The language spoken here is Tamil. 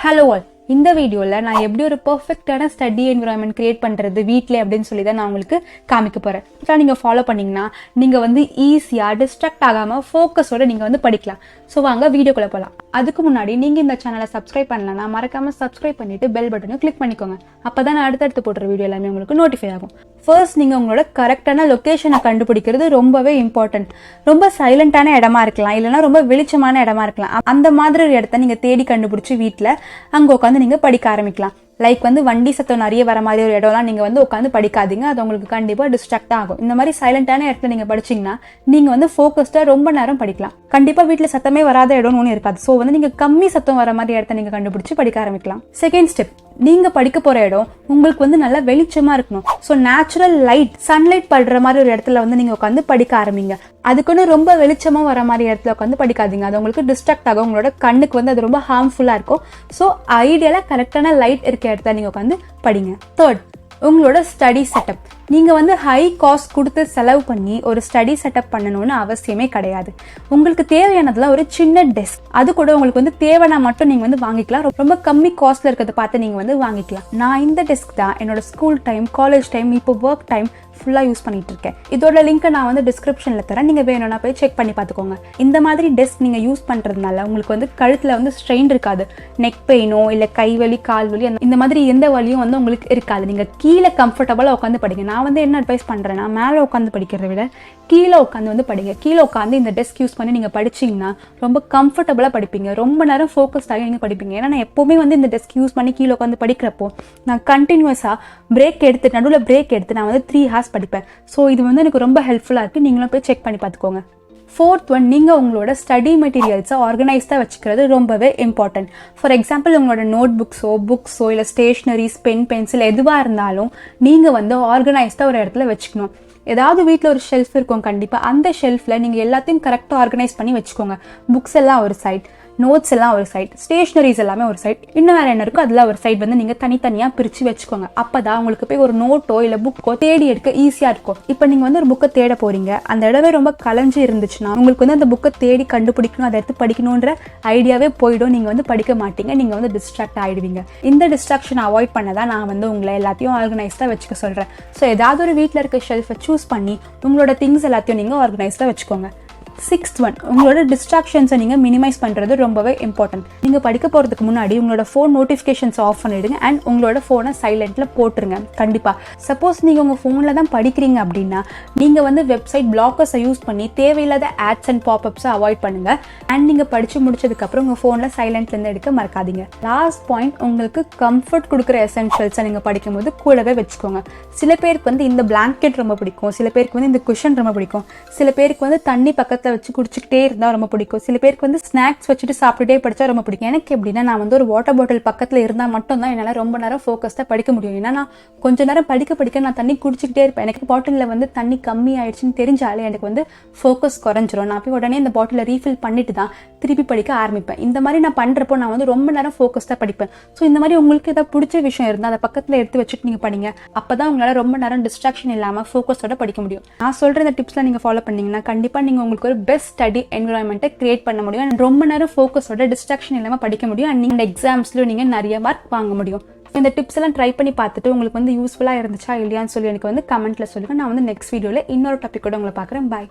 ஹலோ ஆல், இந்த வீடியோவில் நான் எப்படி ஒரு பர்ஃபெக்டான ஸ்டடி என்விரான்மெண்ட் கிரியேட் பண்ணுறது வீட்டில் அப்படின்னு சொல்லி தான் நான் உங்களுக்கு காமிக்க போகிறேன். இதெல்லாம் நீங்கள் ஃபாலோ பண்ணிங்கன்னா நீங்கள் வந்து ஈஸியாக டிஸ்ட்ராக்ட் ஆகாமல் ஃபோக்கஸோடு நீங்கள் வந்து படிக்கலாம். ஸோ வாங்க வீடியோக்குள்ளே போகலாம். அதுக்கு முன்னாடி நீங்கள் இந்த சேனலை சப்ஸ்கிரைப் பண்ணலன்னா மறக்காமல் சப்ஸ்கிரைப் பண்ணிவிட்டு பெல் பட்டனை கிளிக் பண்ணிக்கோங்க. அப்போ தான் நான் அடுத்தடுத்து போடுற வீடியோ எல்லாமே உங்களுக்கு நோட்டிஃபை ஆகும். ஃபர்ஸ்ட் நீங்கள் உங்களோட கரெக்டான லொக்கேஷனை கண்டுபிடிக்கிறது ரொம்பவே இம்பார்ட்டன்ட். ரொம்ப சைலண்டான இடமா இருக்கலாம், இல்லைனா ரொம்ப வெளிச்சமான இடமா இருக்கலாம். அந்த மாதிரி ஒரு இடத்த நீங்கள் தேடி கண்டுபிடிச்சி வீட்டில் அங்கே உட்காந்து நீங்கள் படிக்க ஆரம்பிக்கலாம். லைக் வந்து வண்டி சத்தம் நிறைய வர மாதிரி ஒரு இடம்லாம் நீங்கள் வந்து உட்காந்து படிக்காதீங்க. அது உங்களுக்கு கண்டிப்பாக டிஸ்ட்ராக்ட் ஆகும். இந்த மாதிரி சைலண்டான இடத்துல நீங்கள் படிச்சிங்கன்னா நீங்கள் வந்து ஃபோக்கஸ்டாக ரொம்ப நேரம் படிக்கலாம். கண்டிப்பாக வீட்டில் சத்தமே வராத இடம்னு ஒன்று இருக்காது. ஸோ வந்து நீங்கள் கம்மி சத்தம் வர மாதிரி இடத்த நீங்கள் கண்டுபிடிச்சி படிக்க ஆரம்பிக்கலாம். செகண்ட் ஸ்டெப், நீங்க படிக்க போற இடம் உங்களுக்கு வந்து நல்லா வெளிச்சமா இருக்கணும். ஸோ நேச்சுரல் லைட், சன்லைட் படுற மாதிரி ஒரு இடத்துல வந்து நீங்க உட்காந்து படிக்க ஆரம்பிங்க. அதுக்குன்னு ரொம்ப வெளிச்சமா வர மாதிரி இடத்துல உட்காந்து படிக்காதீங்க. அது உங்களுக்கு டிஸ்ட்ராக்ட் ஆகும், உங்களோட கண்ணுக்கு வந்து அது ரொம்ப ஹார்ம்ஃபுல்லா இருக்கும். ஸோ ஐடியலா கரெக்டான லைட் இருக்க இடத்துல நீங்க உட்காந்து படிங்க. தேர்ட், உங்களோட ஸ்டடி செட்டப். நீங்க வந்து ஹை காஸ்ட் கொடுத்து செலவு பண்ணி ஒரு ஸ்டடி செட்டப் பண்ணணும்னு அவசியமே கிடையாது. உங்களுக்கு தேவையானதுலாம் ஒரு சின்ன டெஸ்க், அது கூட உங்களுக்கு வந்து தேவைன்னா மட்டும் நீங்க வந்து வாங்கிக்கலாம். ரொம்ப கம்மி காஸ்ட்ல இருக்கிறத பார்த்து நீங்க வந்து வாங்கிக்கலாம். நான் இந்த டெஸ்க் தான் என்னோட ஸ்கூல் டைம், காலேஜ் டைம், இப்போ ஒர்க் டைம் ஃபுல்லாக யூஸ் பண்ணிட்டு இருக்கேன். இதோட லிங்க்கை நான் வந்து டிஸ்கிரிப்ஷனில் தரேன். நீங்கள் வேணும்னா போய் செக் பண்ணி பார்த்துக்கோங்க. இந்த மாதிரி டெஸ்க் நீங்கள் யூஸ் பண்ணுறதுனால உங்களுக்கு வந்து கழுத்தில் வந்து ஸ்ட்ரெயின் இருக்காது. நெக் பெயினோ இல்லை கை வலி, கால் வலி, இந்த மாதிரி எந்த வலியும் வந்து உங்களுக்கு இருக்காது. நீங்கள் கீழே கம்ஃபர்டபுளாக உட்காந்து படிங்க. நான் வந்து என்ன அட்வைஸ் பண்ணுறேன்னா, மேலே உட்காந்து படிக்கிறத விட கீழே உட்காந்து வந்து படிங்க. கீழே உட்காந்து இந்த டெஸ்க் யூஸ் பண்ணி நீங்கள் படிச்சிங்கன்னா ரொம்ப கம்ஃபர்டபுளாக படிப்பீங்க. ரொம்ப நேரம் ஃபோக்கஸ்டாகி நீங்கள் படிப்பீங்க. ஏன்னா நான் எப்போவுமே வந்து இந்த டெஸ்க் யூஸ் பண்ணி கீழே உட்காந்து படிக்கிறப்போ நான் கண்டினியூஸாக நடுவில் பிரேக் எடுத்து நான் வந்து 3 hours படிப்பேன். ஸோ இது வந்து எனக்கு ரொம்ப ஹெல்ப்ஃபுல்லாக இருக்குது. நீங்களும் போய் செக் பண்ணி பார்த்துக்கோங்க. ஃபோர்த் ஒன், நீங்கள் உங்களோட ஸ்டடி மெட்டீரியல்ஸை ஆர்கனைஸ்டாக வச்சுக்கிறது ரொம்பவே இம்பார்ட்டன்ட். ஃபார் எக்ஸாம்பிள், உங்களோட நோட் புக்ஸோ இல்லை ஸ்டேஷ்னரிஸ், பென்சில் எதுவாக இருந்தாலும் நீங்கள் வந்து ஆர்கனைஸ்டாக ஒரு இடத்துல வச்சுக்கணும். ஏதாவது வீட்டில் ஒரு ஷெல்ஃப் இருக்கும் கண்டிப்பாக. அந்த ஷெல்ஃபில் நீங்கள் எல்லாத்தையும் கரெக்டாக ஆர்கனைஸ் பண்ணி வச்சுக்கோங்க. புக்ஸ் எல்லாம் ஒரு சைட், நோட்ஸ் எல்லாம் ஒரு சைட், ஸ்டேஷ்னரிஸ் எல்லாமே ஒரு சைட், இன்னும் வேறு என்ன இருக்கோ அதில் ஒரு சைட் வந்து நீங்கள் தனித்தனியாக பிரித்து வச்சுக்கோங்க. அப்போ தான் உங்களுக்கு போய் ஒரு நோட்டோ இல்லை புக்கோ தேடி எடுக்க ஈஸியாக இருக்கும். இப்போ நீங்கள் வந்து ஒரு புக்கை தேட போகிறீங்க, அந்த இடமே ரொம்ப கலைஞ்சி இருந்துச்சுன்னா உங்களுக்கு வந்து அந்த புக்கை தேடி கண்டுபிடிக்கணும், அதை எடுத்து படிக்கணுன்ற ஐடியாவே போயிடும். நீங்கள் வந்து படிக்க மாட்டீங்க, நீங்கள் வந்து டிஸ்ட்ராக்ட் ஆகிடுவீங்க. இந்த டிஸ்ட்ராக்ஷன் அவாய்ட் பண்ண தான் நான் வந்து உங்களை எல்லாத்தையும் ஆர்கனைஸ்டாக வச்சுக்க சொல்கிறேன். ஸோ ஏதாவது ஒரு வீட்டில் இருக்க ஷெல்ஃபை சூஸ் பண்ணி உங்களோட திங்ஸ் எல்லாத்தையும் நீங்கள் ஆர்கனைஸ்டாக வச்சுக்கோங்க. சிக்ஸ்த் ஒன், உங்களோட டிஸ்ட்ராக்ஷன்ஸை நீங்கள் மினிமைஸ் பண்ணுறது ரொம்பவே இம்பார்ட்டன்ட். நீங்கள் படிக்க போகிறதுக்கு முன்னாடி உங்களோட ஃபோன் நோட்டிஃபிகேஷன்ஸ் ஆஃப் பண்ணிவிடுங்க அண்ட் உங்களோட ஃபோனை சைலண்ட்டில் போட்டுருங்க. கண்டிப்பாக சப்போஸ் நீங்கள் உங்கள் ஃபோனில் தான் படிக்கிறீங்க அப்படின்னா நீங்கள் வந்து வெப்சைட் பிளாக்கர்ஸை யூஸ் பண்ணி தேவையில்லாத ஆட்ஸ் அண்ட் பாப்அப்ஸை அவாய்ட் பண்ணுங்கள். அண்ட் நீங்கள் படித்து முடிச்சதுக்கப்புறம் உங்கள் ஃபோனில் சைலண்ட்லேருந்து எடுக்க மறக்காதீங்க. லாஸ்ட் பாயிண்ட், உங்களுக்கு கம்ஃபர்ட் கொடுக்குற எசென்ஷியல்ஸை நீங்கள் படிக்கும்போது கூடவே வச்சுக்கோங்க. சில பேருக்கு வந்து இந்த பிளாங்கெட் ரொம்ப பிடிக்கும், சில பேருக்கு வந்து இந்த குஷன் ரொம்ப பிடிக்கும், சில பேருக்கு வந்து தண்ணி பக்கத்தில் வச்சு குடிச்சிக்கிட்டே இருந்தால் ரொம்ப பிடிக்கும், சில பேருக்கு வந்து ஸ்நாக்ஸ் வச்சுட்டு சாப்பிட்டுட்டே படித்தா ரொம்ப பிடிக்கும். எனக்கு எப்படின்னா, நான் வந்து ஒரு வாட்டர் பாட்டில் பக்கத்தில் இருந்தால் மட்டும்தான் என்னால் ரொம்ப நேரம் ஃபோக்கஸ்டாக படிக்க முடியும். ஏன்னா நான் கொஞ்சம் நேரம் படிக்க நான் தண்ணி குடிச்சிக்கிட்டே இருப்பேன். எனக்கு பாட்டிலில் வந்து தண்ணி கம்மி ஆயிடுச்சுன்னு தெரிஞ்சாலே எனக்கு வந்து ஃபோக்கஸ் குறைஞ்சிரும். நான் போய் உடனே இந்த பாட்டிலை ரீஃபில் பண்ணிட்டு தான் திருப்பி படிக்க ஆரம்பிப்பேன். இந்த மாதிரி நான் பண்ணுறப்போ நான் வந்து ரொம்ப நேரம் ஃபோக்கஸ்டாக படிப்பேன். ஸோ இந்த மாதிரி உங்களுக்கு ஏதாவது பிடிச்ச விஷயம் இருந்தால் அதை பக்கத்தில் எடுத்து வச்சுட்டு நீங்கள் படிங்க. அப்போ தான் உங்களால் ரொம்ப நேரம் டிஸ்ட்ராக்ஷன் இல்லாமல் ஃபோக்கஸோட படிக்க முடியும். நான் சொல்கிற இந்த டிப்ஸ்லாம் நீங்கள் ஃபாலோ பண்ணிங்கன்னா கண்டிப்பாக நீங்கள் உங்களுக்கு ஒரு பெஸ்ட் ஸ்டடி என்விரான்மெண்ட்டை கிரியேட் பண்ண முடியும். ரொம்ப நேரம் ஃபோக்கஸோட டிஸ்ட்ராக்ஷன் இல்லாமல் படிக்க முடியும். அண்ட் நீங்கள் எக்ஸாம்ஸ்லையும் நீங்கள் நிறைய மார்க் வாங்க முடியும். இந்த டிப்ஸ் எல்லாம் ட்ரை பண்ணி பார்த்துட்டு உங்களுக்கு வந்து யூஸ்ஃபுல்லாக இருந்துச்சா இல்லையான்னு சொல்லி எனக்கு வந்து கமெண்ட்டில் சொல்லுங்கள். நான் வந்து நெக்ஸ்ட் வீடியோவில் இன்னொரு டாபிக்கோட உங்களை பார்க்குறேன். பாய்.